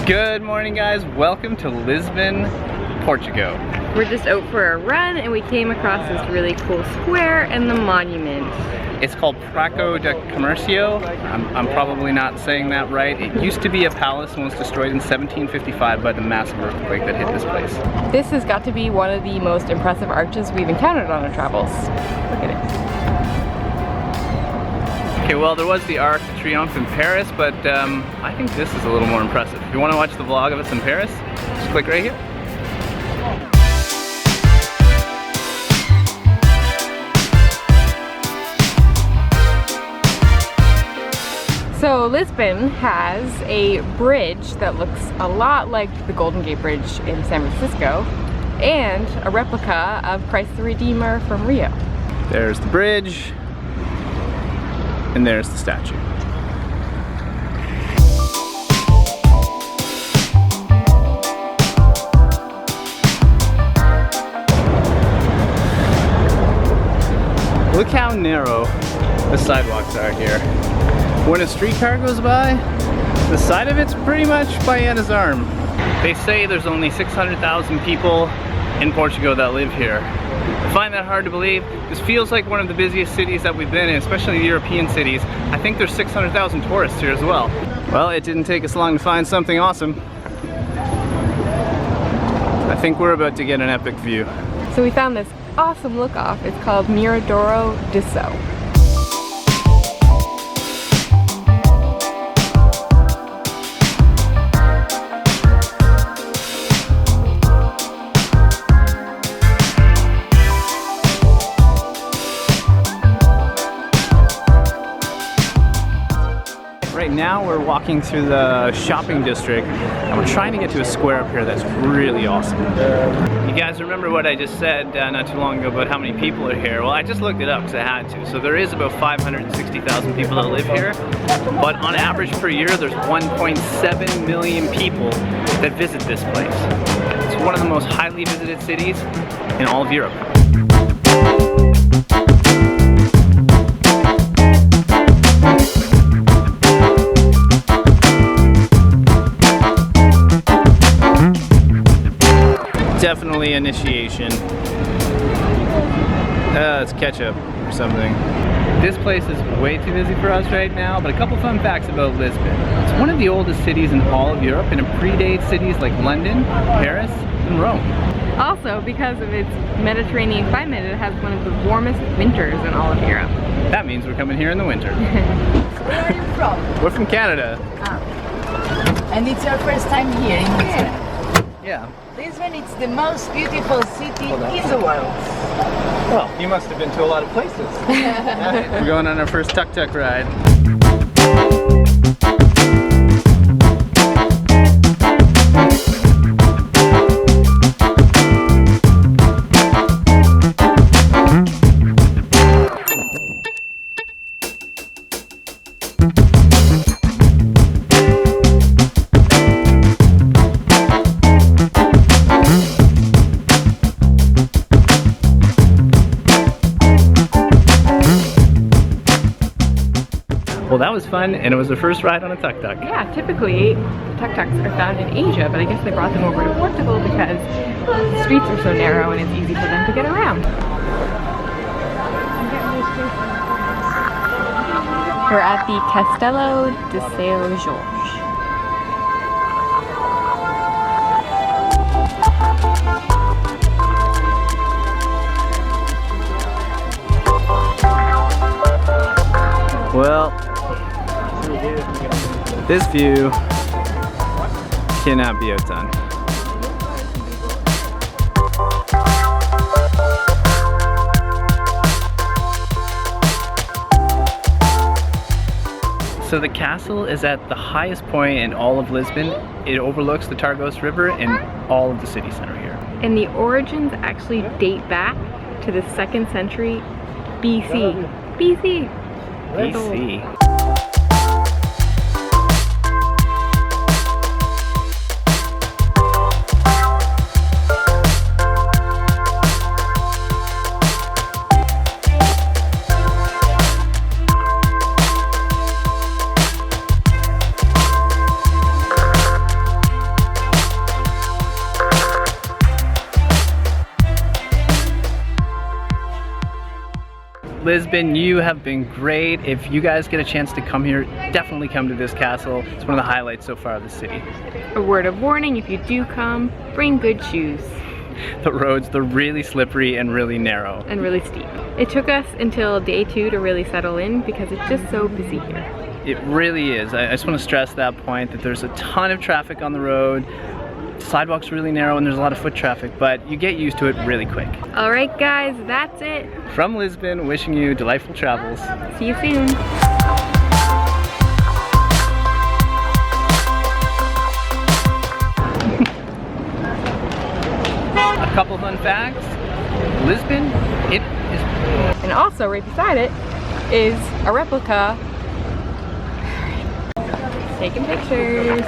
Good morning, guys. Welcome to Lisbon, Portugal. We're just out for a run and we came across this really cool square and the monument. It's called Praça de Comércio. I'm probably not saying that right. It used to be a palace and was destroyed in 1755 by the massive earthquake that hit this place. This has got to be one of the most impressive arches we've encountered on our travels. Look at it. Okay, well, there was the Arc de Triomphe in Paris, but I think this is a little more impressive. If you want to watch the vlog of us in Paris, just click right here. So Lisbon has a bridge that looks a lot like the Golden Gate Bridge in San Francisco and a replica of Christ the Redeemer from Rio. There's the bridge. And there's the statue. Look how narrow the sidewalks are here. When a streetcar goes by, the side of it's pretty much by Anna's arm. They say there's only 600,000 people in Portugal that live here. I find that hard to believe. This feels like one of the busiest cities that we've been in, especially the European cities. I think there's 600,000 tourists here as well. Well, it didn't take us long to find something awesome. I think we're about to get an epic view. So we found this awesome look off. It's called Miradoro de Sao. Right now we're walking through the shopping district and we're trying to get to a square up here that's really awesome. You guys remember what I just said not too long ago about how many people are here? Well, I just looked it up because I had to. So there is about 560,000 people that live here, but on average per year there's 1.7 million people that visit this place. It's one of the most highly visited cities in all of Europe. Definitely initiation. It's ketchup or something. This place is way too busy for us right now, but a couple fun facts about Lisbon. It's one of the oldest cities in all of Europe, and it predates cities like London, Paris, and Rome. Also, because of its Mediterranean climate, it has one of the warmest winters in all of Europe. That means we're coming here in the winter. Where are you from? We're from Canada. And it's your first time here in Lisbon? Yeah. Lisbon is the most beautiful city in the world. Well, you must have been to a lot of places. We're going on our first tuk-tuk ride. Well, that was fun, and it was the first ride on a tuk-tuk. Yeah, typically tuk-tuks are found in Asia, but I guess they brought them over to Portugal because the streets are so narrow and it's easy for them to get around. We're at the Castelo de Sao Jorge. Well, this view cannot be outdone. So the castle is at the highest point in all of Lisbon. It overlooks the Tejo River and all of the city center here. And the origins actually date back to the 2nd century BC. BC! BC. Lisbon, you have been great. If you guys get a chance to come here, definitely come to this castle. It's one of the highlights so far of the city. A word of warning, if you do come, bring good shoes. The roads, they're really slippery and really narrow. And really steep. It took us until day 2 to really settle in because it's just so busy here. It really is. I just want to stress that point, that there's a ton of traffic on the road. The sidewalk's really narrow and there's a lot of foot traffic, but you get used to it really quick. All right, guys, that's it. From Lisbon, wishing you delightful travels. See you soon. A couple fun facts. Lisbon, it is... And also right beside it is a replica. Taking pictures.